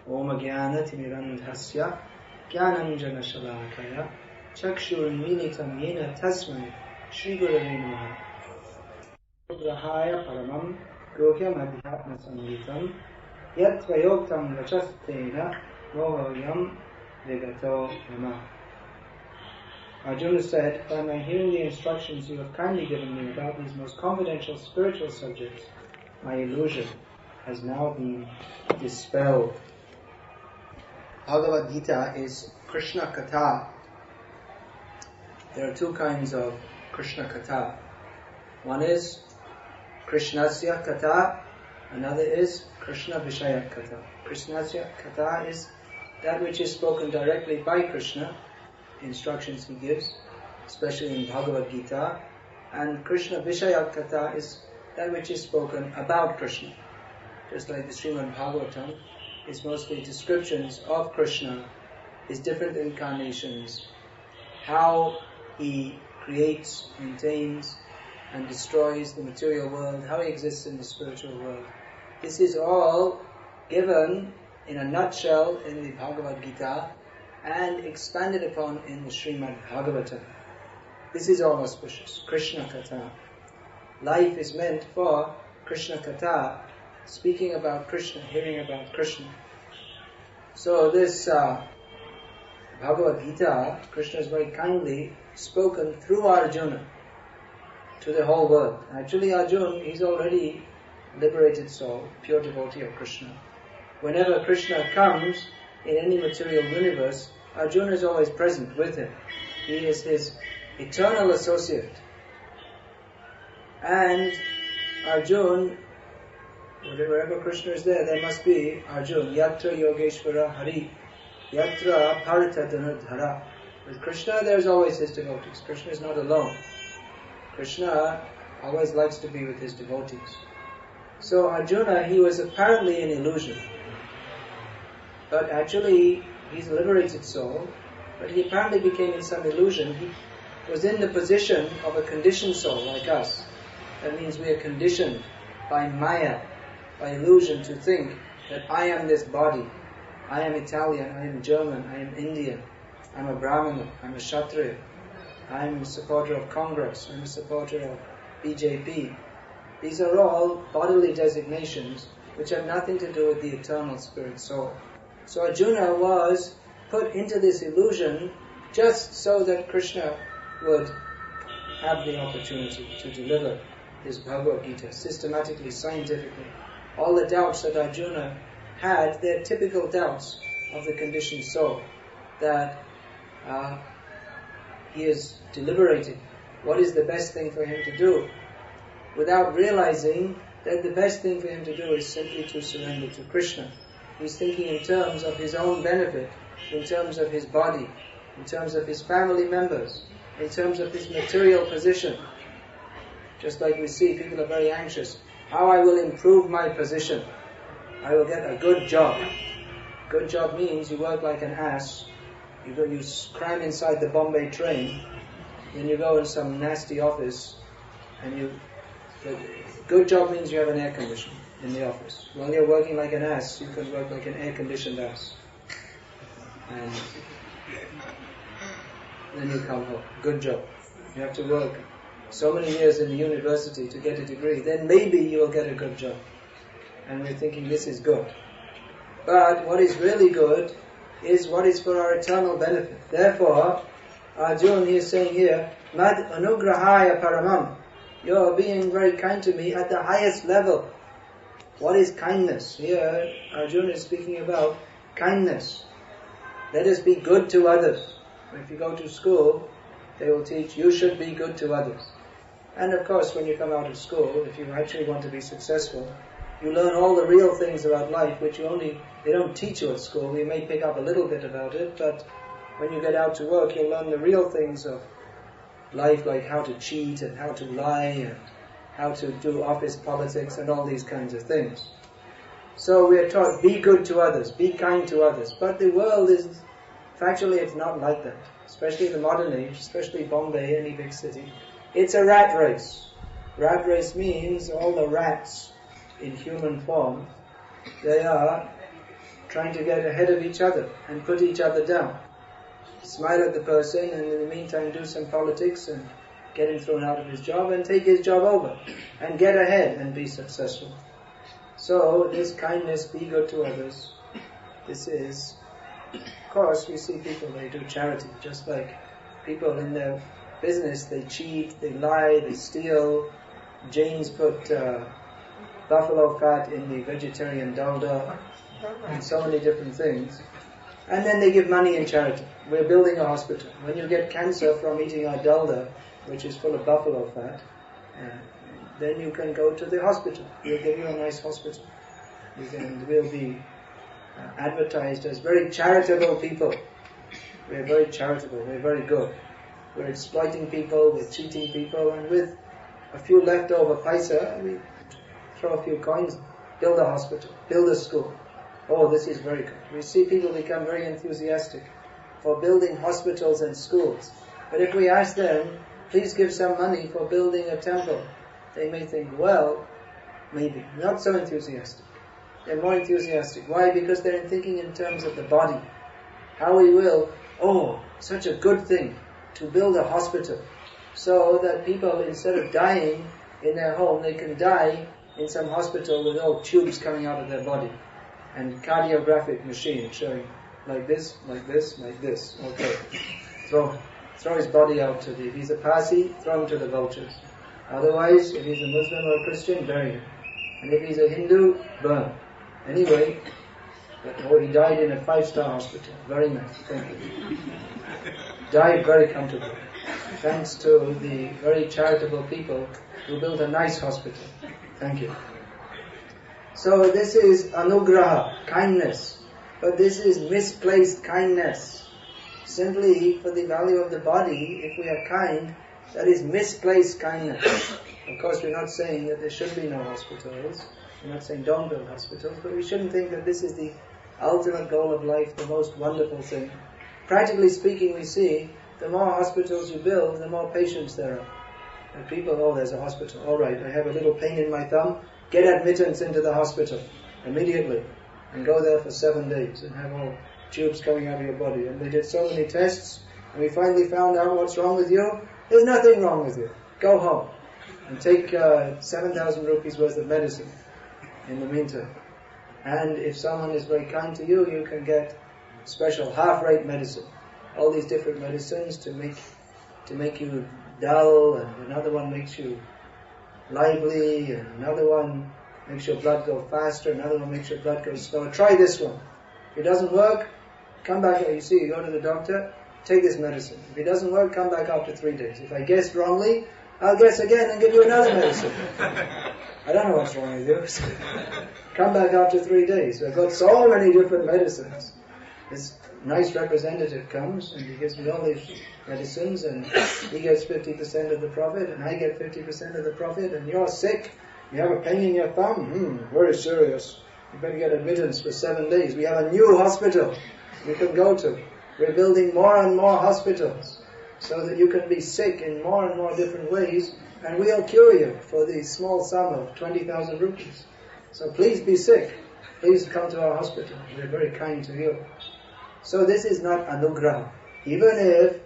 Om Jnana Timirandhasya Jnananjana Shalakaya Chakshurmilitam Yena Tasmai Shri Gurave Namaha. Grahaya Paramam Gohyam Adhyatma Sangitam Yat Vayoktam Vachastena Mohoyam Vigato Nama. Arjuna said, by my hearing the instructions you have kindly given me about these most confidential spiritual subjects, my illusion has now been dispelled. Bhagavad-gita is Krishna Katha. There are two kinds of Krishna Katha. One is Krishnasya Katha, another is Krishna Vishaya Katha. Krishnasya Katha is that which is spoken directly by Krishna, instructions he gives, especially in Bhagavad-gita, and Krishna Vishaya Katha is that which is spoken about Krishna. Just like the Srimad Bhagavatam is mostly descriptions of Krishna, his different incarnations, how he creates, maintains, and destroys the material world, how he exists in the spiritual world. This is all given in a nutshell in the Bhagavad-gita and expanded upon in the Srimad Bhagavatam. This is all auspicious, Krishna Katha. Life is meant for Krishna Katha, speaking about Krishna, hearing about Krishna. So this Bhagavad-gita, Krishna has very kindly spoken through Arjuna to the whole world. Actually Arjuna, he's already liberated soul, pure devotee of Krishna. Whenever Krishna comes in any material universe, Arjuna is always present with him. He is his eternal associate. And Arjuna, wherever Krishna is there must be Arjuna. Yatra Yogeshwara Hari, Yatra Bharata Dhanurdhara. With Krishna, there's always his devotees. Krishna is not alone. Krishna always likes to be with his devotees. So Arjuna, he was apparently an illusion. But actually, he's a liberated soul. But he apparently became in some illusion. He was in the position of a conditioned soul like us. That means we are conditioned by Maya, by illusion, to think that I am this body. I am Italian, I am German, I am Indian, I'm a Brahmana, I'm a Kshatriya, I'm a supporter of Congress, I'm a supporter of BJP. These are all bodily designations which have nothing to do with the eternal spirit soul. So Arjuna was put into this illusion just so that Krishna would have the opportunity to deliver this Bhagavad-gita systematically, scientifically. All the doubts that Arjuna had, they're typical doubts of the conditioned soul, that he is deliberating what is the best thing for him to do, without realizing that the best thing for him to do is simply to surrender to Krishna. He's thinking in terms of his own benefit, in terms of his body, in terms of his family members, in terms of his material position. Just like we see, people are very anxious. How I will improve my position. I will get a good job. Good job means you work like an ass. You cram inside the Bombay train. Then you go in some nasty office. Good job means you have an air conditioner in the office. While you're working like an ass, you can work like an air-conditioned ass. And then you come home. Good job. You have to work so many years in the university to get a degree, then maybe you will get a good job. And we're thinking this is good. But what is really good is what is for our eternal benefit. Therefore, Arjuna is saying here, Mad anugrahaya paramam. You're being very kind to me at the highest level. What is kindness? Here, Arjuna is speaking about kindness. Let us be good to others. If you go to school, they will teach you should be good to others. And of course, when you come out of school, if you actually want to be successful, you learn all the real things about life, which they don't teach you at school. You may pick up a little bit about it, but when you get out to work, you'll learn the real things of life, like how to cheat and how to lie and how to do office politics and all these kinds of things. So we are taught, be good to others, be kind to others. But the world is, factually, it's not like that. Especially in the modern age, especially Bombay, any big city. It's a rat race. Rat race means all the rats in human form, they are trying to get ahead of each other and put each other down. Smile at the person and in the meantime do some politics and get him thrown out of his job and take his job over and get ahead and be successful. So this kindness, be good to others, this is, of course we see people, they do charity, just like people in their business, they cheat, they lie, they steal. Jains put buffalo fat in the vegetarian dalda and so many different things. And then they give money in charity. We're building a hospital. When you get cancer from eating our dalda, which is full of buffalo fat, then you can go to the hospital. We'll give you a nice hospital. We'll be advertised as very charitable people. We're very charitable, we're very good. We're exploiting people, we're cheating people, and with a few leftover paisa, we throw a few coins, build a hospital, build a school. Oh, this is very good. We see people become very enthusiastic for building hospitals and schools. But if we ask them, please give some money for building a temple, they may think, well, maybe. Not so enthusiastic. They're more enthusiastic. Why? Because they're thinking in terms of the body. How we will, such a good thing to build a hospital so that people, instead of dying in their home, they can die in some hospital with all tubes coming out of their body and cardiographic machine showing like this, like this, like this. Okay. Throw his body out to if he's a Parsi, throw him to the vultures. Otherwise, if he's a Muslim or a Christian, bury him. And if he's a Hindu, burn. Anyway, he died in a 5-star hospital. Very nice. Thank you. Died very comfortably. Thanks to the very charitable people who built a nice hospital. Thank you. So this is anugraha, kindness. But this is misplaced kindness. Simply for the value of the body, if we are kind, that is misplaced kindness. Of course, we're not saying that there should be no hospitals. We're not saying don't build hospitals, but we shouldn't think that this is the ultimate goal of life, the most wonderful thing. Practically speaking, we see the more hospitals you build, the more patients there are. And people, there's a hospital. All right, I have a little pain in my thumb. Get admittance into the hospital immediately and go there for 7 days and have all tubes coming out of your body. And they did so many tests and we finally found out what's wrong with you. There's nothing wrong with you. Go home and take 7,000 rupees worth of medicine in the meantime. And if someone is very kind to you, you can get special half-rate medicine. All these different medicines to make you dull, and another one makes you lively, and another one makes your blood go faster, another one makes your blood go slower. Try this one. If it doesn't work, come back. You go to the doctor, take this medicine. If it doesn't work, come back after 3 days. If I guessed wrongly, I'll guess again and give you another medicine. I don't know what's wrong with you. Come back after 3 days. I've got so many different medicines. This nice representative comes and he gives me all these medicines and he gets 50% of the profit and I get 50% of the profit, and you're sick, you have a pain in your thumb, very serious. You better get admittance for 7 days. We have a new hospital you can go to. We're building more and more hospitals so that you can be sick in more and more different ways, and we'll cure you for the small sum of 20,000 rupees. So please be sick. Please come to our hospital. We're very kind to you. So this is not anugraha. Even if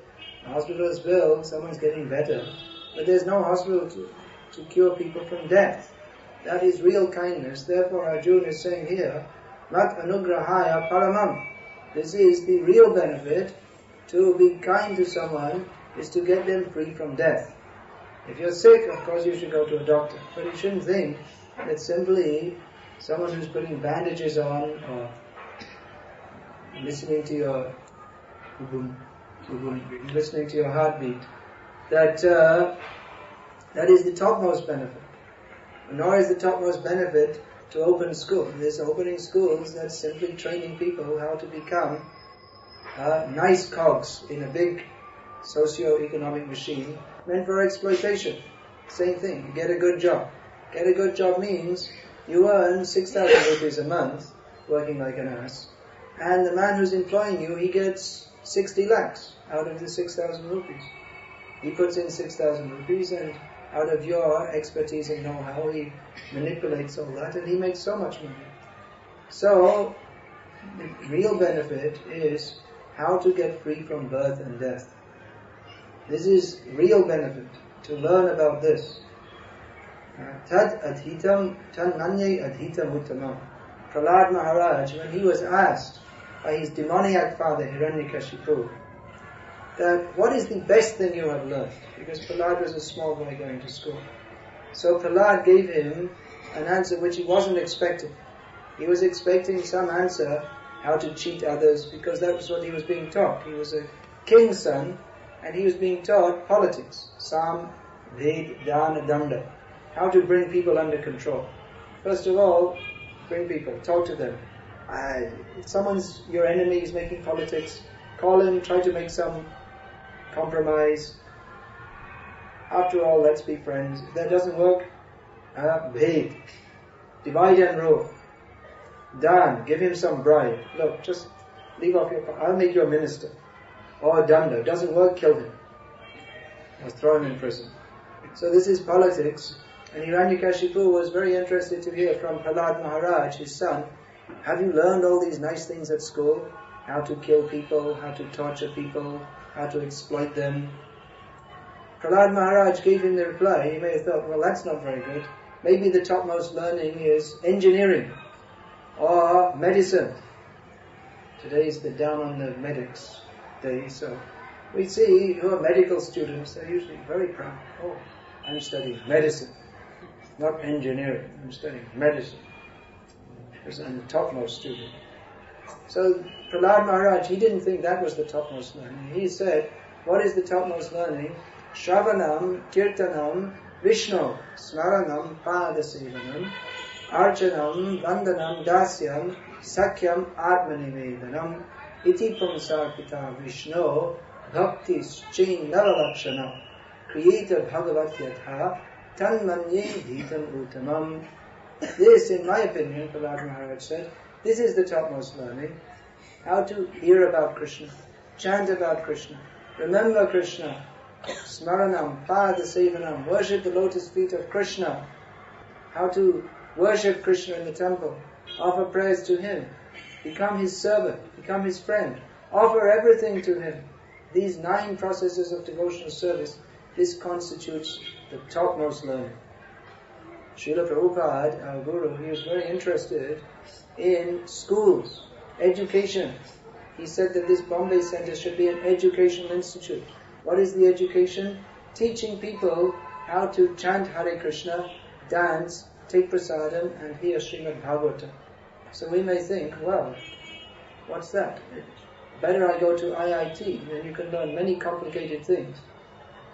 a hospital is built, someone's getting better, but there's no hospital to cure people from death. That is real kindness. Therefore Arjuna is saying here, mat anugrahaya paramam. This is the real benefit. To be kind to someone is to get them free from death. If you're sick, of course you should go to a doctor. But you shouldn't think that simply someone who's putting bandages on or listening to your listening to your heartbeat, that is the topmost benefit. Nor is the topmost benefit to open schools. There's opening schools that's simply training people how to become nice cogs in a big socio-economic machine meant for exploitation. Same thing, you get a good job. Get a good job means you earn 6,000 rupees a month working like an ass, and the man who's employing you, he gets 60 lakhs out of the 6,000 rupees. He puts in 6,000 rupees and out of your expertise and know-how, he manipulates all that and he makes so much money. So, the real benefit is how to get free from birth and death. This is real benefit, to learn about this. Tad adhitam, tan manye adhitam uttamam. Prahlad Maharaj, when he was asked by his demoniac father Hiranyakashipu, that what is the best thing you have learned? Because Prahlad was a small boy going to school. So Prahlad gave him an answer which he wasn't expecting. He was expecting some answer how to cheat others, because that was what he was being taught. He was a king's son and he was being taught politics. Sam, Ved, Dana, Danda. How to bring people under control. First of all, bring people, talk to them. If someone's your enemy, is making politics, call him, try to make some compromise. After all, let's be friends. If that doesn't work, Ved, divide and rule. Dan, give him some bribe. Look, just leave off I'll make you a minister. Or Danda, doesn't work, kill him. Or throw him in prison. So this is politics. And Hiranyakashipu was very interested to hear from Prahlad Maharaj, his son, have you learned all these nice things at school? How to kill people, how to torture people, how to exploit them. Prahlad Maharaj gave him the reply. He may have thought, well, that's not very good. Maybe the topmost learning is engineering or medicine. Today is the down on the medics day, so we see who are medical students, they're usually very proud. Oh, I'm studying medicine, not engineering, I'm studying medicine, because I'm the topmost student. So Prahlad Maharaj, he didn't think that was the topmost learning. He said, what is the topmost learning? Shravanam, Kirtanam, Vishnu, Smaranam, Padasevanam, Archanam, Vandanam, Dasyam, Sakyam, Atmanivedanam, Iti Pumsarpita Vishnu, Bhakti Chain Navalakshanam, Creator Bhagavad-gita, Tanmanye Dhitam Uttamam. This, in my opinion, Prahlad Maharaj said, this is the topmost learning. How to hear about Krishna, chant about Krishna, remember Krishna, Smaranam, Padasevanam, worship the lotus feet of Krishna. How to worship Krishna in the temple, offer prayers to him, become his servant, become his friend, offer everything to him. These 9 processes of devotional service, this constitutes the topmost learning. Srila Prabhupada, our Guru, he was very interested in schools, education. He said that this Bombay Center should be an educational institute. What is the education? Teaching people how to chant Hare Krishna, dance, take prasadam, and hear Srimad Bhagavatam. So we may think, well, what's that? Better I go to IIT, then you can learn many complicated things.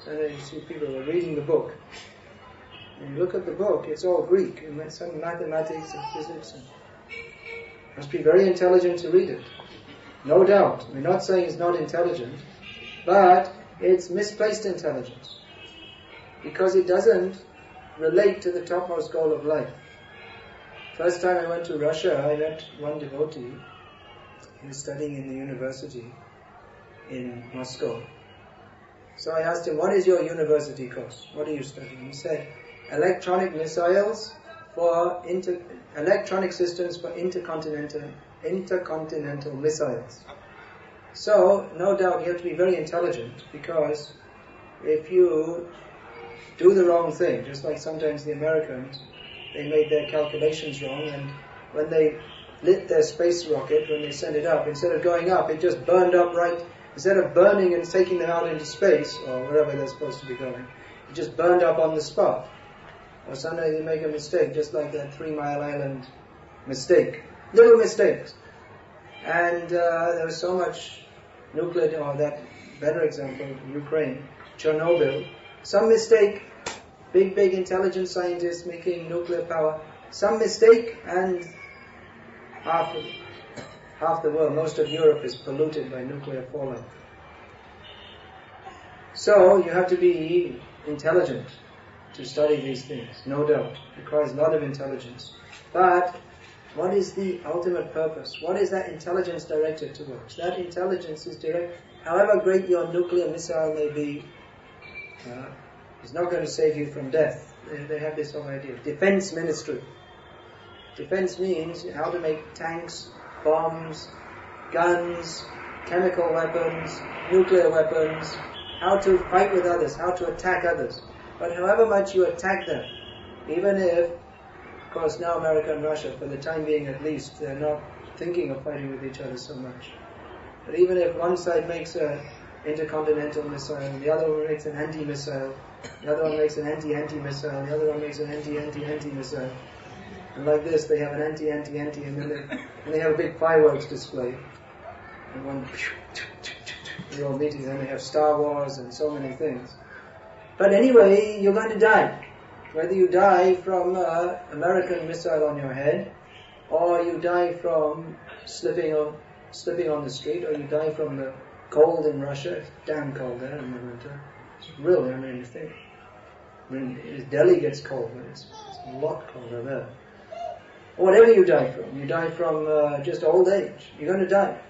So then you see people who are reading the book. And you look at the book, it's all Greek, and some mathematics and physics. And must be very intelligent to read it. No doubt. We're not saying it's not intelligent, but it's misplaced intelligence. Because it doesn't relate to the topmost goal of life. First time I went to Russia, I met one devotee. He was studying in the university in Moscow. So I asked him, what is your university course? What are you studying? He said, electronic missiles for electronic systems for intercontinental missiles. So, no doubt you have to be very intelligent, because if you do the wrong thing, just like sometimes the Americans, they made their calculations wrong, and when they lit their space rocket, when they sent it up, instead of going up, it just burned up right, instead of burning and taking them out into space, or wherever they're supposed to be going, it just burned up on the spot. Or sometimes they make a mistake, just like that 3 Mile Island mistake. Little mistakes. And there was so much nuclear, or that better example, Ukraine, Chernobyl, some mistake, big intelligent scientists making nuclear power, some mistake, and half the world, most of Europe is polluted by nuclear fallout. So you have to be intelligent to study these things, no doubt. It requires a lot of intelligence. But what is the ultimate purpose? What is that intelligence directed towards? That intelligence is direct. However great your nuclear missile may be, it's not going to save you from death. They have this whole idea. Defense ministry. Defense means how to make tanks, bombs, guns, chemical weapons, nuclear weapons, how to fight with others, how to attack others. But however much you attack them, even if, of course now America and Russia, for the time being at least, they're not thinking of fighting with each other so much. But even if one side makes an intercontinental missile, the other one makes an anti-missile, the other one makes an anti-anti-missile, the other one makes an anti-anti-anti-missile, and like this they have an anti-anti-anti, and then they have a big fireworks display. And one, they're all meeting, and they have Star Wars and so many things. But anyway, you're going to die. Whether you die from an American missile on your head, or you die from slipping on the street, or you die from the cold in Russia. It's damn cold there in the winter. It's really, you think. Delhi gets cold, but it's a lot colder there. Or whatever you die from just old age. You're going to die.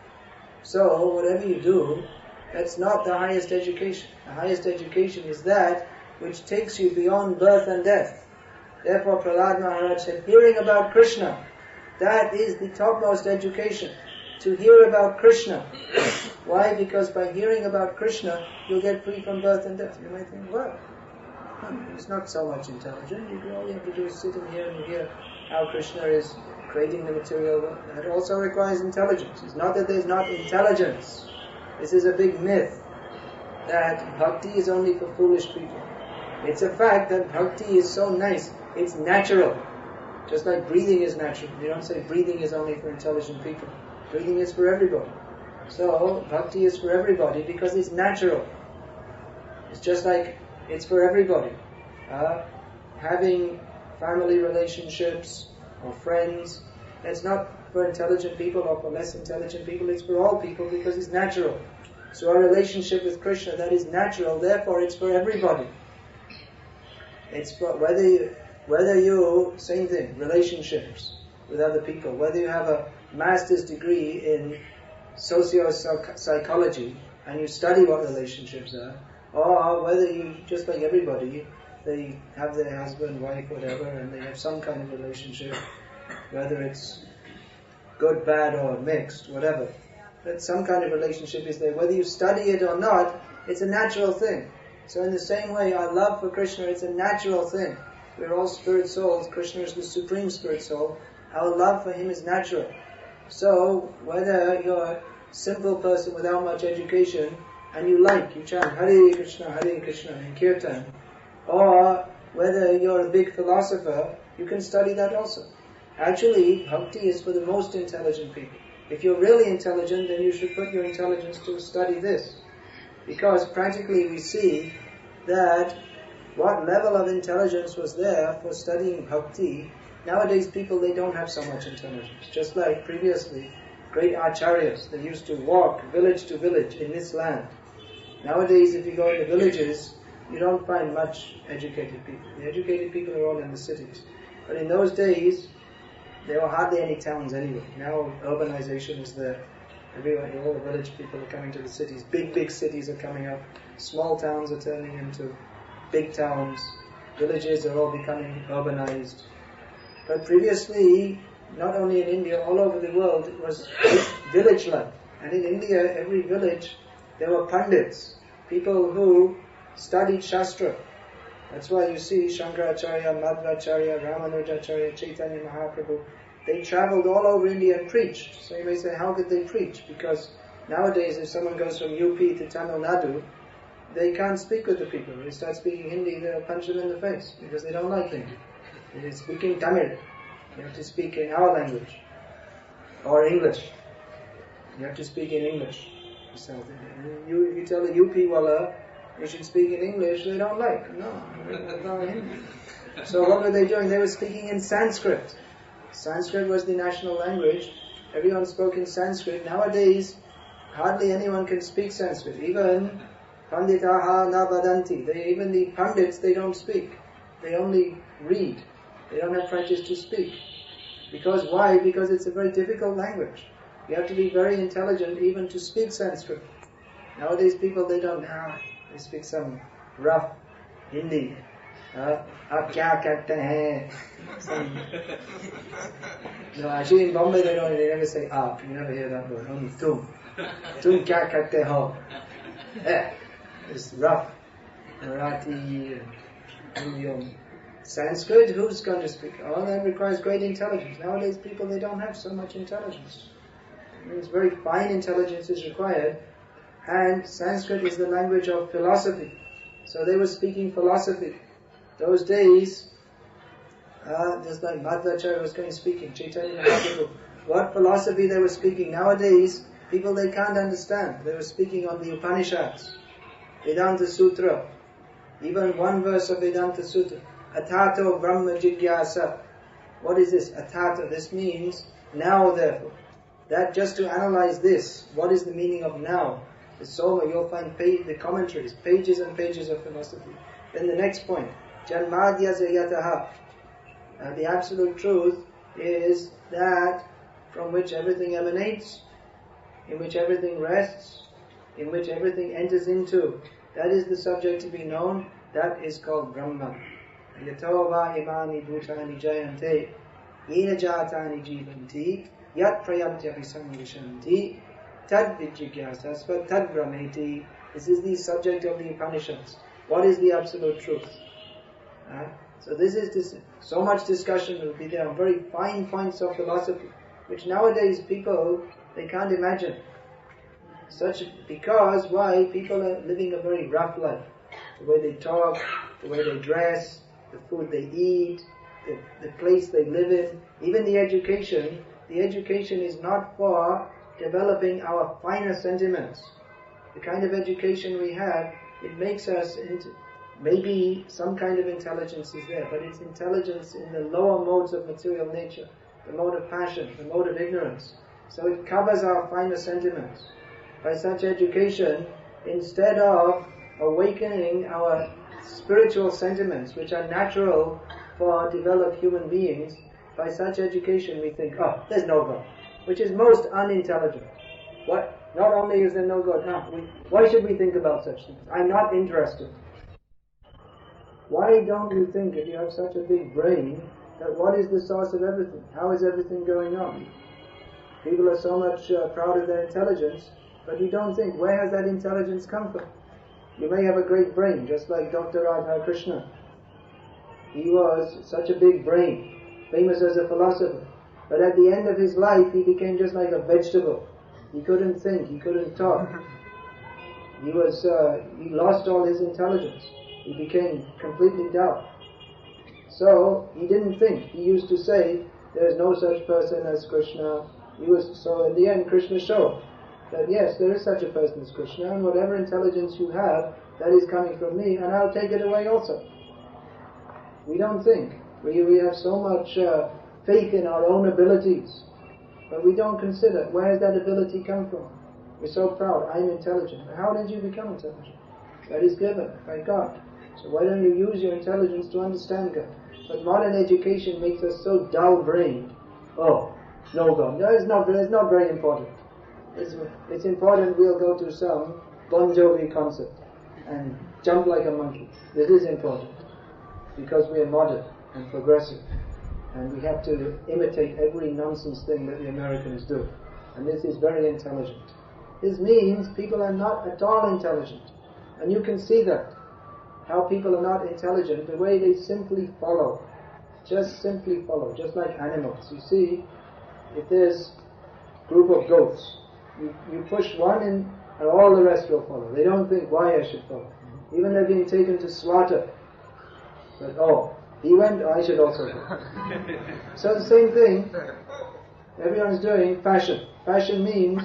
So, whatever you do, that's not the highest education. The highest education is that which takes you beyond birth and death. Therefore, Prahlad Maharaj said, hearing about Krishna, that is the topmost education. To hear about Krishna. Why? Because by hearing about Krishna, you'll get free from birth and death. You might think, well, it's not so much intelligent. All you have to do is sit in here and hear how Krishna is creating the material. That also requires intelligence. It's not that there's not intelligence. This is a big myth that bhakti is only for foolish people. It's a fact that bhakti is so nice. It's natural. Just like breathing is natural. You don't say breathing is only for intelligent people. Breathing is for everybody. So, bhakti is for everybody because it's natural. It's just like it's for everybody. Having family relationships or friends, that's not for intelligent people or for less intelligent people, it's for all people because it's natural. So our relationship with Krishna, that is natural, therefore it's for everybody. It's for whether you, same thing, relationships with other people, whether you have a master's degree in socio-psychology and you study what relationships are, or whether you, just like everybody, they have their husband, wife, whatever, and they have some kind of relationship, whether it's good, bad, or mixed, whatever. But some kind of relationship is there. Whether you study it or not, it's a natural thing. So in the same way, our love for Krishna, it's a natural thing. We're all spirit souls. Krishna is the supreme spirit soul. Our love for him is natural. So, whether you're a simple person without much education, and you chant Hare Krishna in Kirtan, or whether you're a big philosopher, you can study that also. Actually, bhakti is for the most intelligent people. If you're really intelligent, then you should put your intelligence to study this. Because practically we see that what level of intelligence was there for studying bhakti. Nowadays people, they don't have so much intelligence. Just like previously, great acharyas, they used to walk village to village in this land. Nowadays if you go into villages, you don't find much educated people. The educated people are all in the cities. But in those days, there were hardly any towns anyway. Now urbanization is there. Everywhere, all the village people are coming to the cities. Big cities are coming up. Small towns are turning into big towns. Villages are all becoming urbanized. But previously, not only in India, all over the world, it was village life. And in India, every village, there were pandits, people who studied Shastra. That's why you see Shankaracharya, Madhvacharya, Ramanujacharya, Chaitanya Mahaprabhu, they traveled all over India and preached. So you may say, how could they preach? Because nowadays, if someone goes from UP to Tamil Nadu, they can't speak with the people. They start speaking Hindi, they'll punch them in the face, because they don't like Hindi. They're speaking Tamil. You have to speak in our language. Or English. You have to speak in English. So if you tell a UP wala, you should speak in English, they don't like. No, Hindi. So what were they doing? They were speaking in Sanskrit. Sanskrit was the national language. Everyone spoke in Sanskrit. Nowadays, hardly anyone can speak Sanskrit. Even Panditaha na badanti. Even the Pandits, they don't speak. They only read. They don't have practice to speak. Because why? Because it's a very difficult language. You have to be very intelligent even to speak Sanskrit. Nowadays people, they don't. They speak some rough Hindi. Aap kya karte hain? No, actually in Bombay they never say aap. You never hear that word. Only tum. Tum kya karte ho? It's rough. Marathi, Indian. Sanskrit, who's going to speak? Oh, that requires great intelligence. Nowadays people, they don't have so much intelligence. It's very fine intelligence is required. And Sanskrit is the language of philosophy. So they were speaking philosophy. Those days, just like Madhvacharya was going speaking, Chaitanya Mahaprabhu, what philosophy they were speaking. Nowadays, people they can't understand. They were speaking on the Upanishads, Vedanta Sutra, even one verse of Vedanta Sutra, Atato Brahma Jigyasa. What is this? Atato. This means now therefore. That just to analyze this, what is the meaning of now? The Soma, you'll find the commentaries, pages and pages of philosophy. Then the next point, Janmadhyasa Yataha. The absolute truth is that from which everything emanates, in which everything rests, in which everything enters into. That is the subject to be known. That is called Brahman. Yato va imani bhutani jayante yena jatani jivanti yat prayantya visamvishanti tad vijigyasasva tad brahmeti. This is the subject of the Upanishads. What is the absolute truth? So this is so much discussion will be there on very fine points of philosophy, which nowadays people, they can't imagine. Because why? People are living a very rough life. The way they talk, the way they dress, the food they eat, the place they live in, even the education. The education is not for developing our finer sentiments. The kind of education we have, it makes us into, maybe some kind of intelligence is there, but it's intelligence in the lower modes of material nature, the mode of passion, the mode of ignorance. So it covers our finer sentiments. By such education, instead of awakening our spiritual sentiments, which are natural for developed human beings, by such education we think, oh, there's no God, which is most unintelligent. What? Not only is there no God, why should we think about such things? I'm not interested. Why don't you think, if you have such a big brain, that what is the source of everything? How is everything going on? People are so much proud of their intelligence, but you don't think, where has that intelligence come from? You may have a great brain, just like Dr. Radha Krishna. He was such a big brain, famous as a philosopher. But at the end of his life, he became just like a vegetable. He couldn't think, he couldn't talk. He lost all his intelligence. He became completely dull. So, he didn't think. He used to say, there is no such person as Krishna. So in the end, Krishna showed that yes, there is such a person as Krishna, and whatever intelligence you have, that is coming from me, and I'll take it away also. We don't think. We have so much faith in our own abilities, but we don't consider, where has that ability come from? We're so proud, I'm intelligent. How did you become intelligent? That is given by God. So why don't you use your intelligence to understand God? But modern education makes us so dull-brained. Oh, no God. No, it's not very important. It's important we'll go to some Bon Jovi concert and jump like a monkey. This is important because we are modern and progressive, and we have to imitate every nonsense thing that the Americans do. And this is very intelligent. This means people are not at all intelligent. And you can see that. How people are not intelligent, the way they simply follow. Just simply follow, just like animals. You see, if there's a group of goats, you push one in and all the rest will follow. They don't think why I should follow. Even they're being taken to slaughter. But he went, I should also go. So the same thing, everyone's doing fashion. Fashion means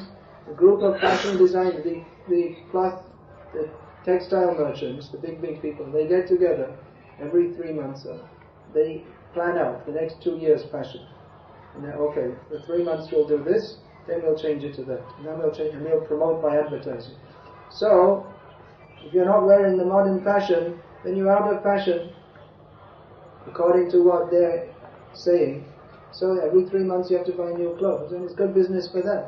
a group of fashion designers, the cloth, the textile merchants, the big people, they get together every 3 months. They plan out the next 2 years' fashion. And then, okay, for 3 months we'll do this, then we'll change it to that. And then we'll change, and we'll promote by advertising. So, if you're not wearing the modern fashion, then you're out of fashion, according to what they're saying. So every 3 months you have to buy new clothes, and it's good business for them.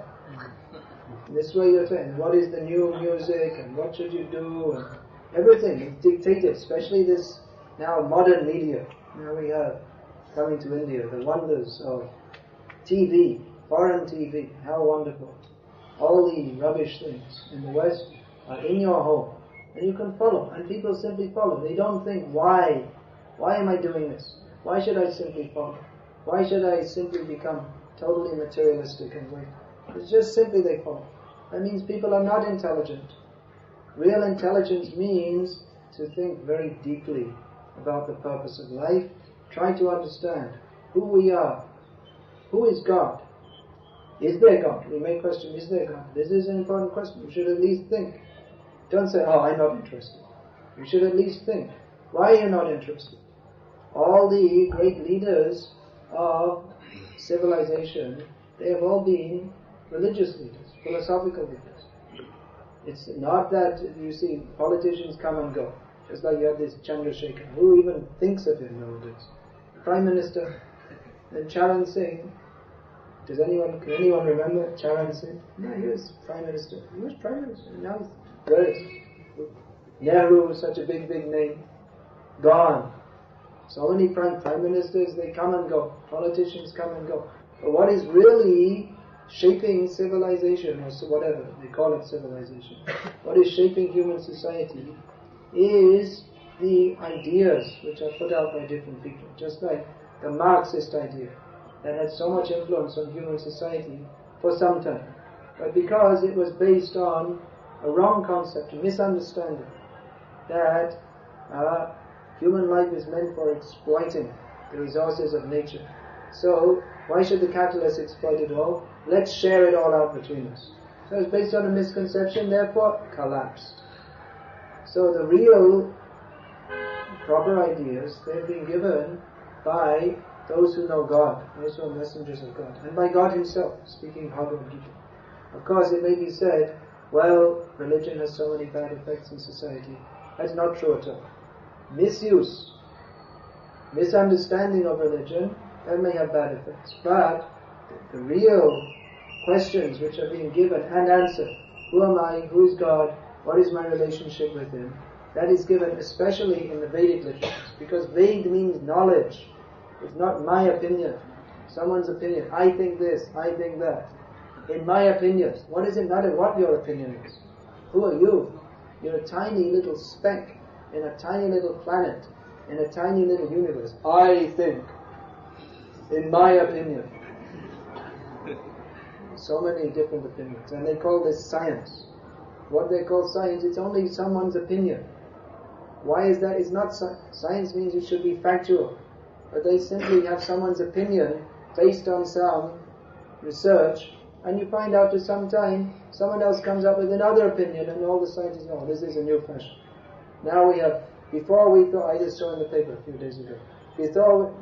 This way you're saying, what is the new music, and what should you do, and everything. It's dictated, especially this Now modern media, now we have, coming to India, the wonders of TV, foreign TV, how wonderful. All the rubbish things in the West are in your home, and you can follow, and people simply follow. They don't think, why am I doing this? Why should I simply follow? Why should I simply become totally materialistic and wait? It's just simply they follow. That means people are not intelligent. Real intelligence means to think very deeply about the purpose of life, try to understand who we are, who is God, is there God? We may question, is there God? This is an important question. You should at least think. Don't say, oh, I'm not interested. You should at least think. Why are you not interested? All the great leaders of civilization, they have all been religious leaders, philosophical leaders. It's not that, you see, politicians come and go. Just like you have this Chandrasekhar. Who even thinks of him nowadays? Prime Minister, then Charan Singh. Can anyone remember Charan Singh? No, he was Prime Minister. He was Prime Minister. Now where is he? Nehru, such a big name. Gone. So many prime ministers, they come and go. Politicians come and go. But what is really shaping civilization, or whatever they call it, civilization, what is shaping human society is the ideas which are put out by different people. Just like the Marxist idea that had so much influence on human society for some time. But because it was based on a wrong concept, a misunderstanding, that human life is meant for exploiting the resources of nature. So, why should the capitalists exploit it all? Let's share it all out between us. So it's based on a misconception, therefore collapsed. So the real proper ideas, they've been given by those who know God, those who are messengers of God, and by God Himself, speaking Bhagavad-gita. Of course, it may be said, well, religion has so many bad effects in society. That's not true at all. Misuse, misunderstanding of religion, that may have bad effects. But the real questions which are being given and answered, who am I, who is God, what is my relationship with Him, that is given especially in the Vedic literatures. Because Ved means knowledge. It's not my opinion, someone's opinion. I think this, I think that. In my opinion, what does it matter what your opinion is? Who are you? You're a tiny little speck in a tiny little planet, in a tiny little universe. I think, in my opinion. So many different opinions. And they call this science. What they call science, it's only someone's opinion. Why is that? It's not science means it should be factual. But they simply have someone's opinion based on some research, and you find out to some time someone else comes up with another opinion, and all the scientists know this is a new fashion. Now we have, before we thought, I just saw in the paper a few days ago,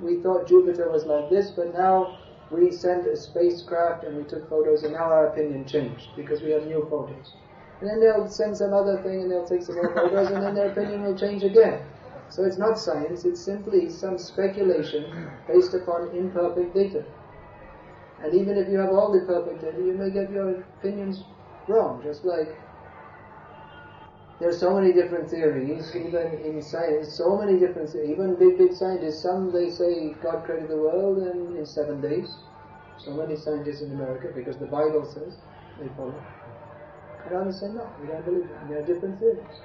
we thought Jupiter was like this, but now we sent a spacecraft and we took photos, and now our opinion changed because we have new photos. And then they'll send some other thing and they'll take some more photos, and then their opinion will change again. So it's not science, it's simply some speculation based upon imperfect data. And even if you have all the perfect data, you may get your opinions wrong. Just like there are so many different theories, even in science, so many different theories. Even big scientists, some they say God created the world in 7 days. So many scientists in America, because the Bible says, they follow. And others say no, we don't believe it. And there are different theories.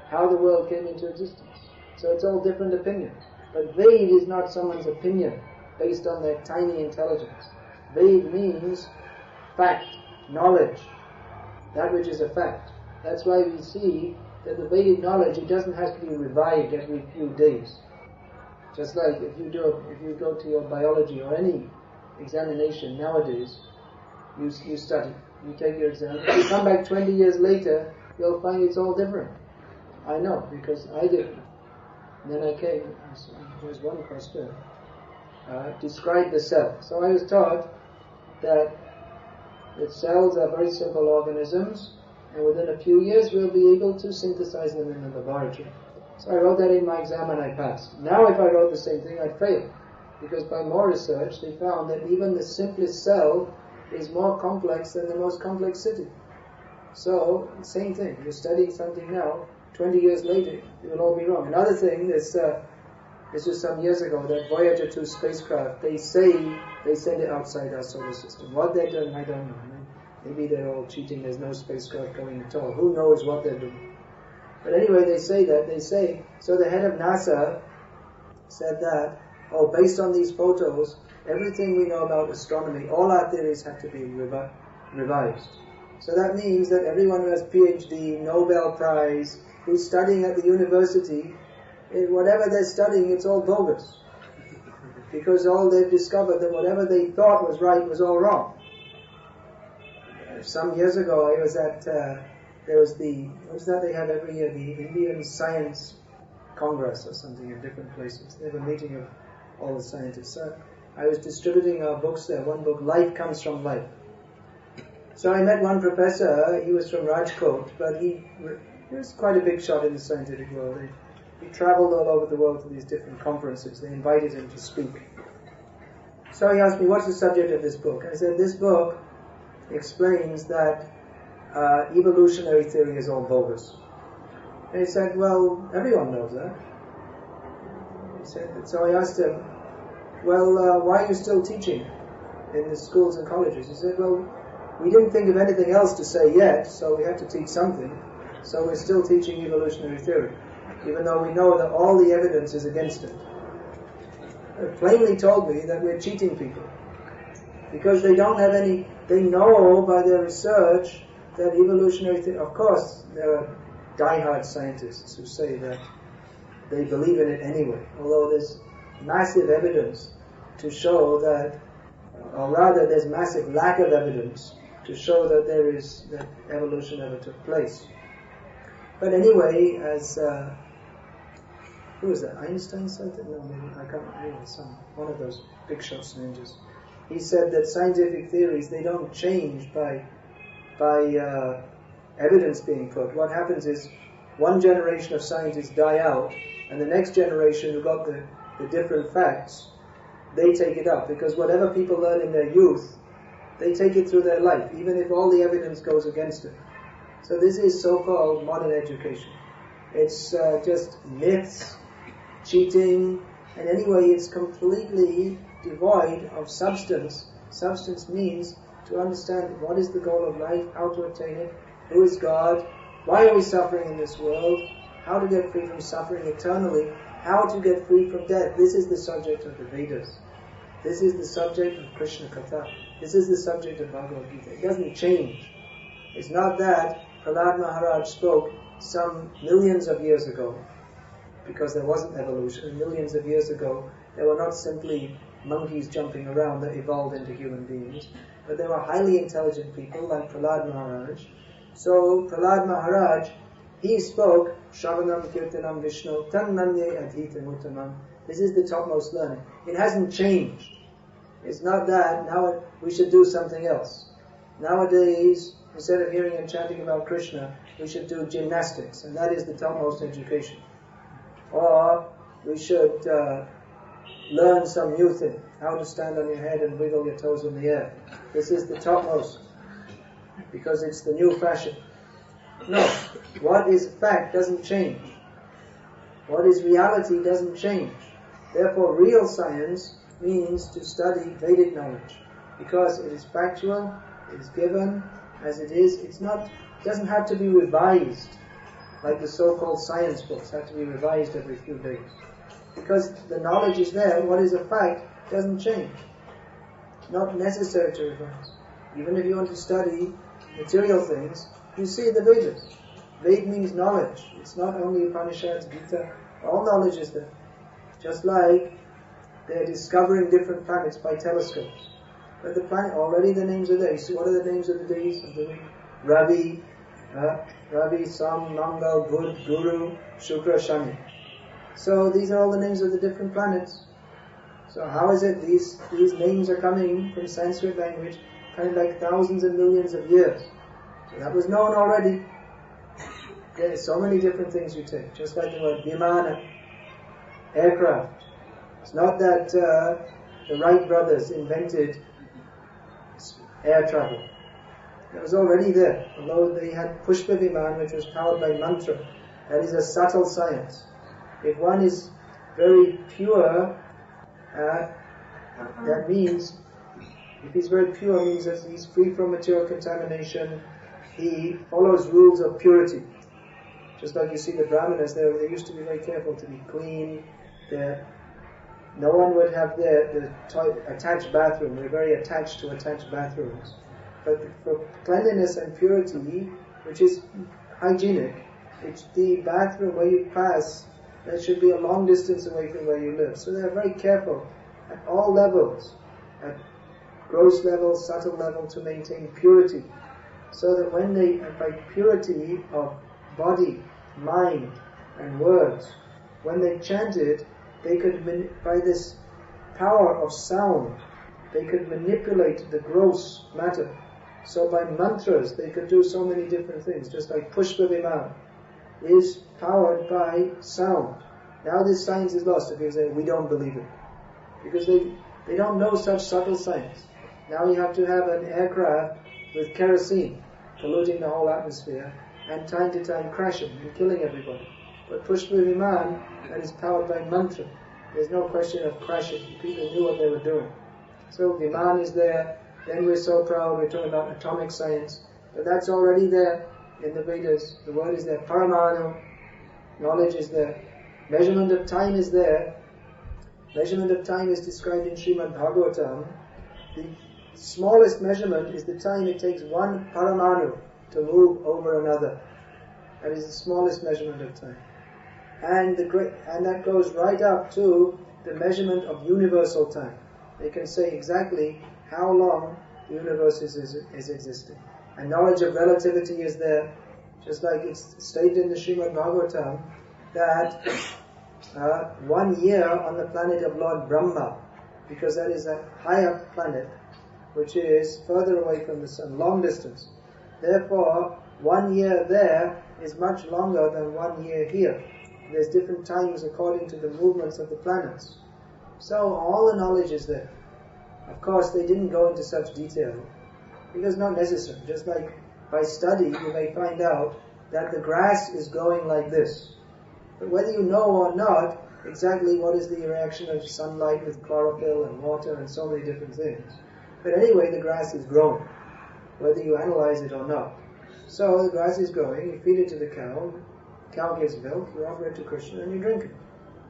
How the world came into existence. So it's all different opinions. But Ved is not someone's opinion based on their tiny intelligence. Ved means fact, knowledge, that which is a fact. That's why we see that the Vedic knowledge, it doesn't have to be revived every few days. Just like if you go to your biology or any examination nowadays, you study, you take your exam. If you come back 20 years later, you'll find it's all different. I know, because I did. And then I came, here's one question, describe the cell. So I was taught that cells are very simple organisms, and within a few years we'll be able to synthesize them in the laboratory. So I wrote that in my exam and I passed. Now if I wrote the same thing, I'd fail. Because by more research, they found that even the simplest cell is more complex than the most complex city. So, same thing, you're studying something now, 20 years later, it will all be wrong. Another thing, this this was some years ago, that Voyager 2 spacecraft, they say they send it outside our solar system. What they're doing, I don't know. Maybe they're all cheating, there's no spacecraft going at all. Who knows what they're doing? But anyway, they say, so the head of NASA said that, based on these photos, everything we know about astronomy, all our theories have to be revised. So that means that everyone who has PhD, Nobel Prize, who's studying at the university, whatever they're studying, it's all bogus. Because all they've discovered that whatever they thought was right was all wrong. Some years ago, I was at, there was what's that they have every year, the Indian Science Congress or something in different places. They have a meeting of all the scientists. So I was distributing our books there, one book, Life Comes from Life. So I met one professor, he was from Rajkot, but he was quite a big shot in the scientific world. He traveled all over the world to these different conferences. They invited him to speak. So he asked me, what's the subject of this book? I said, this book explains that evolutionary theory is all bogus. And he said, well, everyone knows that. He said, so I asked him, well, why are you still teaching in the schools and colleges? He said, well, we didn't think of anything else to say yet, so we had to teach something. So we're still teaching evolutionary theory, even though we know that all the evidence is against it. They plainly told me that we're cheating people, because they don't have any, they know by their research that evolutionary theory, of course, there are diehard scientists who say that they believe in it anyway, although there's massive evidence to show that, or rather there's massive lack of evidence to show that that evolution ever took place. But anyway, as who was that? Einstein said that? No, maybe I can't remember. One of those big shot scientists. He said that scientific theories, they don't change by evidence being put. What happens is one generation of scientists die out, and the next generation who got the different facts, they take it up, because whatever people learn in their youth, they take it through their life, even if all the evidence goes against it. So this is so-called modern education. It's just myths, cheating, and anyway, it's completely devoid of substance. Substance means to understand what is the goal of life, how to attain it, who is God, why are we suffering in this world, how to get free from suffering eternally, how to get free from death. This is the subject of the Vedas. This is the subject of Krishna Katha. This is the subject of Bhagavad-gita. It doesn't change. It's not that Prahlad Maharaj spoke some millions of years ago, because there wasn't evolution. Millions of years ago, there were not simply monkeys jumping around that evolved into human beings, but there were highly intelligent people like Prahlad Maharaj. So Prahlad Maharaj, he spoke, Shravanam Kirtanam Vishnu Tan Manye Adhitam Uttamam. This is the topmost learning. It hasn't changed. It's not that now we should do something else. Nowadays, instead of hearing and chanting about Krishna, we should do gymnastics, and that is the topmost education. Or we should learn some new thing, how to stand on your head and wiggle your toes in the air. This is the topmost, because it's the new fashion. No, what is fact doesn't change. What is reality doesn't change. Therefore, real science means to study Vedic knowledge, because it is factual, it is given as it is. It doesn't have to be revised, like the so-called science books have to be revised every few days. Because the knowledge is there, what is a fact doesn't change. It's not necessary to revise. Even if you want to study material things, you see the Vedas. Ved means knowledge. It's not only Upanishads, Gita, all knowledge is there. Just like they're discovering different planets by telescopes. But the planet, already the names are there. You see, what are the names of the days of the week? Ravi, Sam, Mangal, Bud, Guru, Shukra, Shani. So these are all the names of the different planets. So how is it these names are coming from Sanskrit language, kind of like thousands and millions of years? So that was known already. There are so many different things you take, just like the word Vimana, aircraft. It's not that the Wright brothers invented air travel. It was already there, although they had Pushpa Viman, which was powered by mantra. That is a subtle science. If one is very pure, that means, if he's very pure, means that he's free from material contamination, he follows rules of purity. Just like you see the Brahmanas, they used to be very careful to be clean. No one would have the attached bathroom. They're very attached to attached bathrooms. But for cleanliness and purity, which is hygienic, it's the bathroom where you pass, that should be a long distance away from where you live. So they're very careful at all levels, at gross level, subtle level, to maintain purity. So that when they, by purity of body, mind, and words, when they chanted, they could, by this power of sound, they could manipulate the gross matter. So by mantras, they could do so many different things, just like Pushpa Viman is powered by sound. Now this science is lost because we don't believe it. Because they don't know such subtle science. Now you have to have an aircraft with kerosene polluting the whole atmosphere and time to time crashing and killing everybody. But Pushpa Viman, that is powered by mantra. There's no question of crashing. People knew what they were doing. So Viman is there. Then we're so proud, we're talking about atomic science. But that's already there in the Vedas. The word is there. Paramanu. Knowledge is there. Measurement of time is there. Measurement of time is described in Srimad Bhagavatam. The smallest measurement is the time it takes one paramanu to move over another. That is the smallest measurement of time. And that goes right up to the measurement of universal time. They can say exactly how long the universe is existing. And knowledge of relativity is there, just like it's stated in the Srimad Bhagavatam, that 1 year on the planet of Lord Brahma, because that is a higher planet, which is further away from the sun, long distance. Therefore, 1 year there is much longer than 1 year here. There's different times according to the movements of the planets. So all the knowledge is there. Of course, they didn't go into such detail, because not necessary. Just like by study, you may find out that the grass is growing like this. But whether you know or not exactly what is the reaction of sunlight with chlorophyll and water and so many different things. But anyway, the grass is growing, whether you analyze it or not. So the grass is growing, you feed it to the cow gives milk, you offer it to Krishna and you drink it.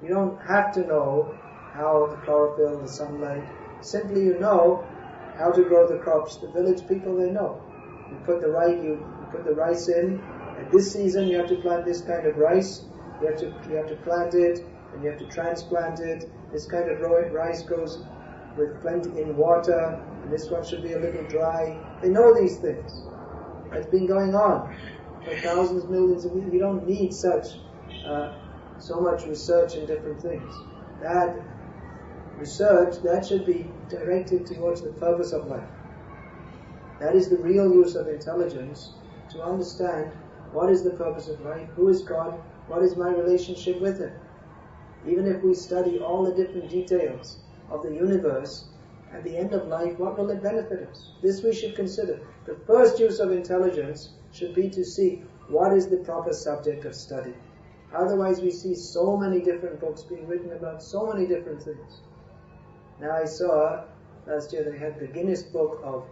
You don't have to know how the chlorophyll, the sunlight, simply you know how to grow the crops. The village people, they know. You put the rice in. At this season, you have to plant this kind of rice. You have to plant it, and you have to transplant it. This kind of rice goes with plenty in water, and this one should be a little dry. They know these things. It's been going on for thousands, millions of years. You don't need so much research in different things. That research, that should be directed towards the purpose of life. That is the real use of intelligence, to understand what is the purpose of life, who is God, what is my relationship with Him. Even if we study all the different details of the universe, at the end of life, what will it benefit us? This we should consider. The first use of intelligence should be to see what is the proper subject of study. Otherwise we see so many different books being written about so many different things. Now I saw, last year they had the Guinness Book of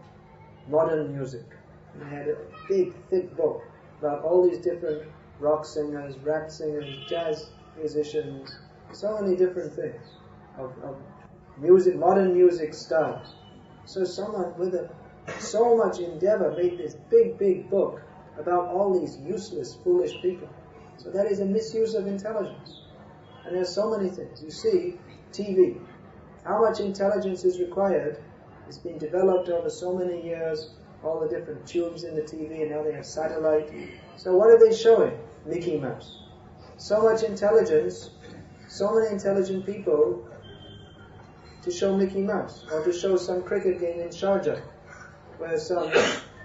Modern Music. And they had a big, thick book about all these different rock singers, rap singers, jazz musicians, so many different things of music, modern music stars. So someone with so much endeavor made this big, big book about all these useless, foolish people. So that is a misuse of intelligence. And there's so many things. You see, TV. How much intelligence is required? It's been developed over so many years, all the different tubes in the TV, and now they have satellite. So what are they showing? Mickey Mouse. So much intelligence, so many intelligent people to show Mickey Mouse, or to show some cricket game in Sharjah, where some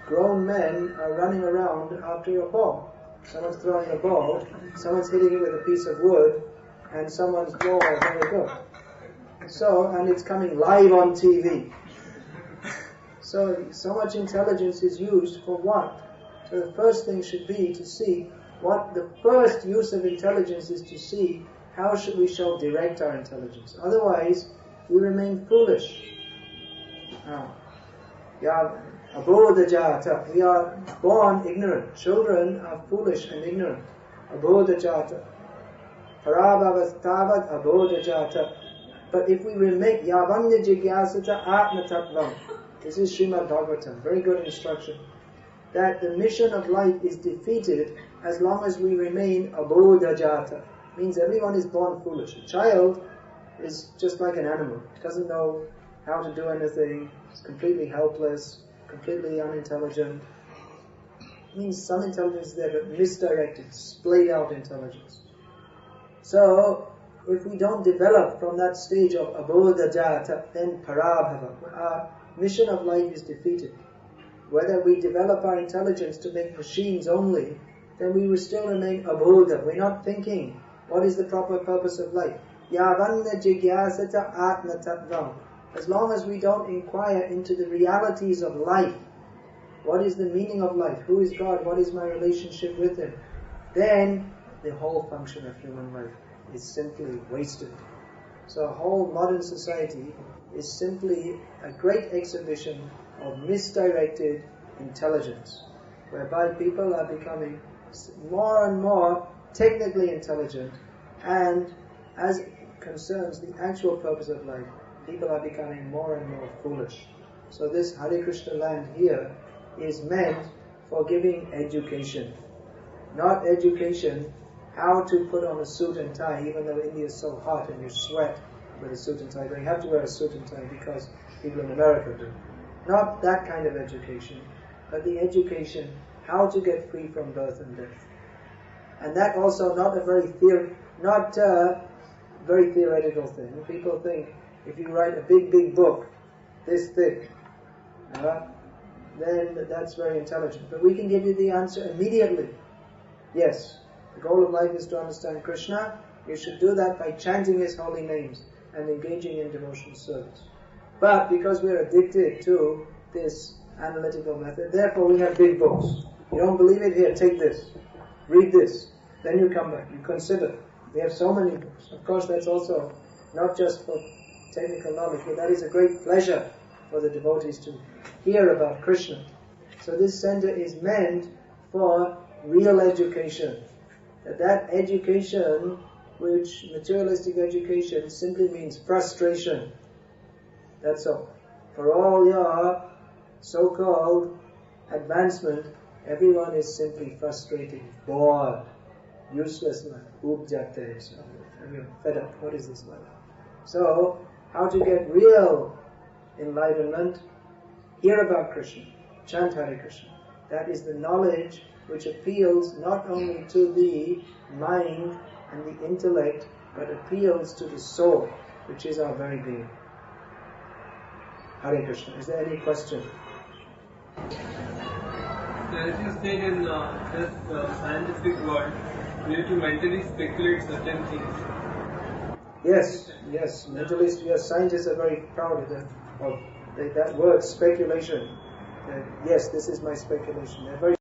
grown men are running around after a ball. Someone's throwing a ball, someone's hitting it with a piece of wood, and someone's ball, there we go. So, and it's coming live on TV. So much intelligence is used for what? So the first thing should be to see what the first use of intelligence is, to see how we shall direct our intelligence. Otherwise, we remain foolish. Abodhajata. We are born ignorant. Children are foolish and ignorant. Abodhajata. Parabhavastavat abodhajata. But if we remain yavanya jigyasata atmatattvam. This is Srimad Bhagavatam. Very good instruction. That the mission of life is defeated as long as we remain abodhajata. Means everyone is born foolish. A child is just like an animal. Doesn't know how to do anything. Is completely helpless, completely unintelligent. Means some intelligence is there, but misdirected, splayed out intelligence. So, if we don't develop from that stage of abodhajata, then parabhava, our mission of life is defeated. Whether we develop our intelligence to make machines only, then we will still remain abodha. We're not thinking, what is the proper purpose of life? Yavanna jigyasata atma tattvam. As long as we don't inquire into the realities of life, what is the meaning of life? Who is God? What is my relationship with Him? Then the whole function of human life is simply wasted. So a whole modern society is simply a great exhibition of misdirected intelligence, whereby people are becoming more and more technically intelligent, and as concerns the actual purpose of life, people are becoming more and more foolish. So this Hare Krishna land here is meant for giving education. Not education how to put on a suit and tie, even though India is so hot and you sweat with a suit and tie. But you have to wear a suit and tie because people in America do. Not that kind of education, but the education how to get free from birth and death. And that also not a very very theoretical thing. People think if you write a big book, this thick, then that's very intelligent. But we can give you the answer immediately. Yes, the goal of life is to understand Krishna. You should do that by chanting His holy names and engaging in devotional service. But because we're addicted to this analytical method, therefore we have big books. You don't believe it? Here, take this. Read this. Then you come back. You consider. We have so many books. Of course, that's also not just for technical knowledge, but that is a great pleasure for the devotees to hear about Krishna. So this center is meant for real education. That education, which materialistic education, simply means frustration. That's all. For all your so-called advancement, everyone is simply frustrated, bored, useless life. Everyone fed up. What is this life? So, how to get real enlightenment? Hear about Krishna. Chant Hare Krishna. That is the knowledge which appeals not only to the mind and the intellect, but appeals to the soul, which is our very being. Hare Krishna. Is there any question? As you said, in this scientific world, we have to mentally speculate certain things. Yes. Mentalists, scientists are very proud of that word, speculation. Yes, this is my speculation. They're very